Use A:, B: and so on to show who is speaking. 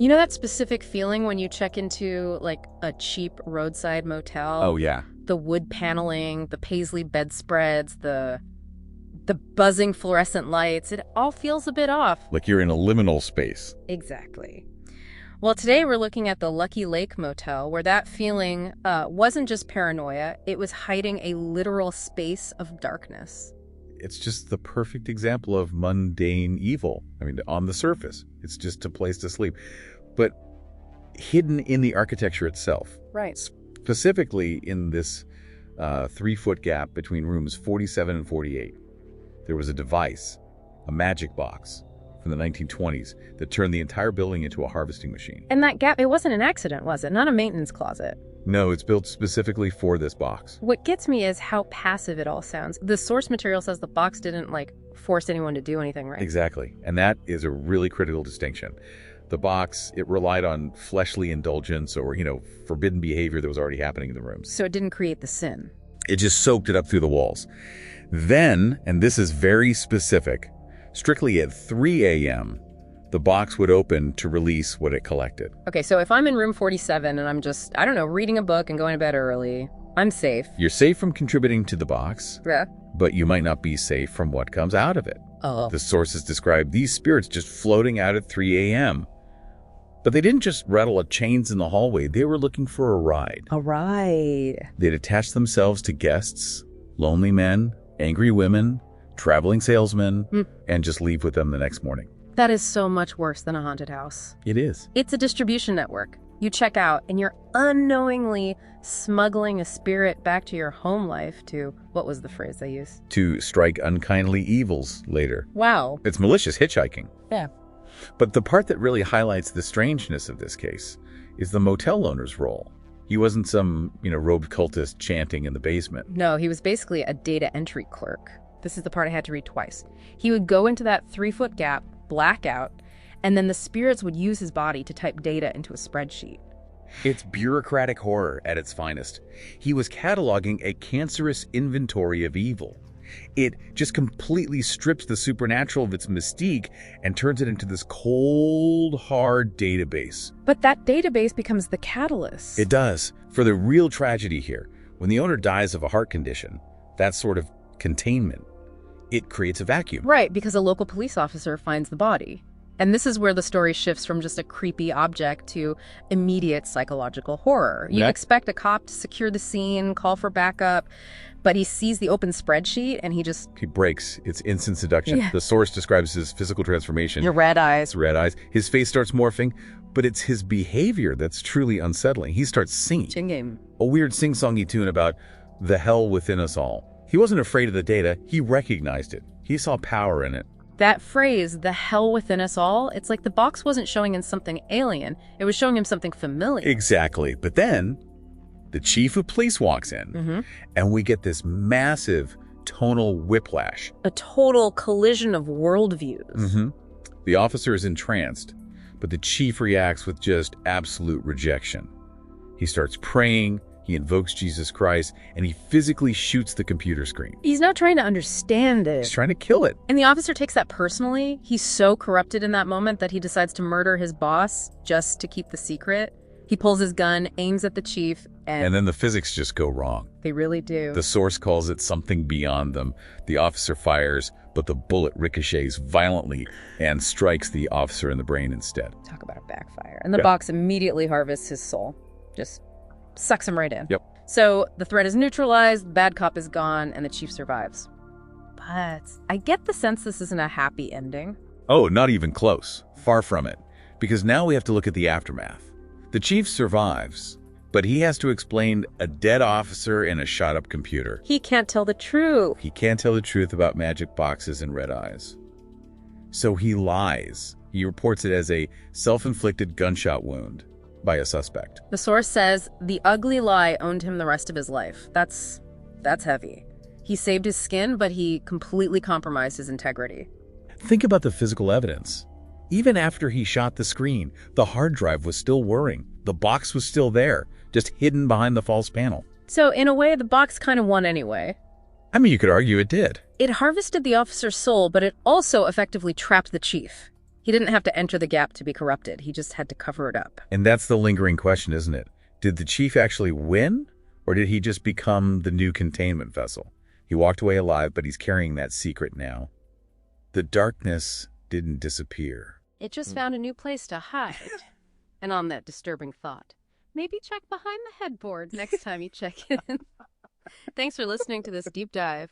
A: You know that specific feeling when you check into, like, a cheap roadside motel?
B: Oh, yeah.
A: The wood paneling, the paisley bedspreads, the buzzing fluorescent lights. It all feels a bit off.
B: Like you're in a liminal space.
A: Exactly. Well, today we're looking at the Lucky Lake Motel, where that feeling wasn't just paranoia, it was hiding a literal space of darkness.
B: It's just the perfect example of mundane evil. I mean, on the surface, it's just a place to sleep. But hidden in the architecture itself.
A: Right.
B: Specifically in this 3-foot gap between rooms 47 and 48. There was a device, a magic box from the 1920s that turned the entire building into a harvesting machine.
A: And that gap, it wasn't an accident, was it? Not a maintenance closet.
B: No, it's built specifically for this box.
A: What gets me is how passive it all sounds. The source material says the box didn't, like, force anyone to do anything, right?
B: Exactly. And that is a really critical distinction. The box, it relied on fleshly indulgence or, forbidden behavior that was already happening in the rooms.
A: So it didn't create the sin.
B: It just soaked it up through the walls. Then, and this is very specific, strictly at 3 a.m., the box would open to release what it collected.
A: Okay, so if I'm in room 47 and I'm just, I don't know, reading a book and going to bed early, I'm safe.
B: You're safe from contributing to the box,
A: Yeah.
B: but you might not be safe from what comes out of it.
A: Oh.
B: The sources describe these spirits just floating out at 3 a.m. But they didn't just rattle at chains in the hallway. They were looking for a ride.
A: A ride.
B: They'd attach themselves to guests, lonely men, angry women, traveling salesmen, and just leave with them the next morning.
A: That is so much worse than a haunted house.
B: It is.
A: It's a distribution network. You check out and you're unknowingly smuggling a spirit back to your home life to, what was the phrase they used?
B: To strike unkindly evils later.
A: Wow.
B: It's malicious hitchhiking.
A: Yeah.
B: But the part that really highlights the strangeness of this case is the motel owner's role. He wasn't some, robed cultist chanting in the basement.
A: No, he was basically a data entry clerk. This is the part I had to read twice. He would go into that 3-foot gap, black out, and then the spirits would use his body to type data into a spreadsheet.
B: It's bureaucratic horror at its finest. He was cataloging a cancerous inventory of evil. It just completely strips the supernatural of its mystique and turns it into this cold, hard database.
A: But that database becomes the catalyst.
B: It does. For the real tragedy here, when the owner dies of a heart condition, that sort of containment, it creates a vacuum.
A: Right, because a local police officer finds the body. And this is where the story shifts from just a creepy object to immediate psychological horror. You expect a cop to secure the scene, call for backup, but he sees the open spreadsheet and he
B: breaks. It's instant seduction. Yeah. The source describes his physical transformation.
A: Your red eyes.
B: Red eyes. His face starts morphing, but it's his behavior that's truly unsettling. He starts singing. A weird sing-songy tune about the hell within us all. He wasn't afraid of the data. He recognized it. He saw power in it.
A: That phrase, the hell within us all, it's like the box wasn't showing him something alien. It was showing him something familiar.
B: Exactly. But then the chief of police walks in, and we get this massive tonal whiplash.
A: A total collision of worldviews.
B: The officer is entranced, but the chief reacts with just absolute rejection. He starts praying. He invokes Jesus Christ, and he physically shoots the computer screen.
A: He's not trying to understand it.
B: He's trying to kill it.
A: And the officer takes that personally. He's so corrupted in that moment that he decides to murder his boss just to keep the secret. He pulls his gun, aims at the chief,
B: and then the physics just go wrong.
A: They really do.
B: The source calls it something beyond them. The officer fires, but the bullet ricochets violently and strikes the officer in the brain instead.
A: Talk about a backfire. And the box immediately harvests his soul. Just sucks him right in.
B: Yep.
A: So the threat is neutralized, the bad cop is gone, and the chief survives. But I get the sense this isn't a happy ending.
B: Oh, not even close. Far from it. Because now we have to look at the aftermath. The chief survives, but he has to explain a dead officer and a shot-up computer.
A: He can't tell the truth.
B: He can't tell the truth about magic boxes and red eyes. So he lies. He reports it as a self-inflicted gunshot wound by a suspect.
A: The source says the ugly lie owned him the rest of his life. That's heavy. He saved his skin, but he completely compromised his integrity.
B: Think about the physical evidence. Even after he shot the screen, the hard drive was still whirring. The box was still there, just hidden behind the false panel.
A: So in a way, the box kind of won anyway.
B: I mean, you could argue it did.
A: It harvested the officer's soul, but it also effectively trapped the chief. He didn't have to enter the gap to be corrupted. He just had to cover it up.
B: And that's the lingering question, isn't it? Did the chief actually win, or did he just become the new containment vessel? He walked away alive, but he's carrying that secret now. The darkness didn't disappear.
A: It just found a new place to hide. And on that disturbing thought, maybe check behind the headboard next time you check in. Thanks for listening to this deep dive.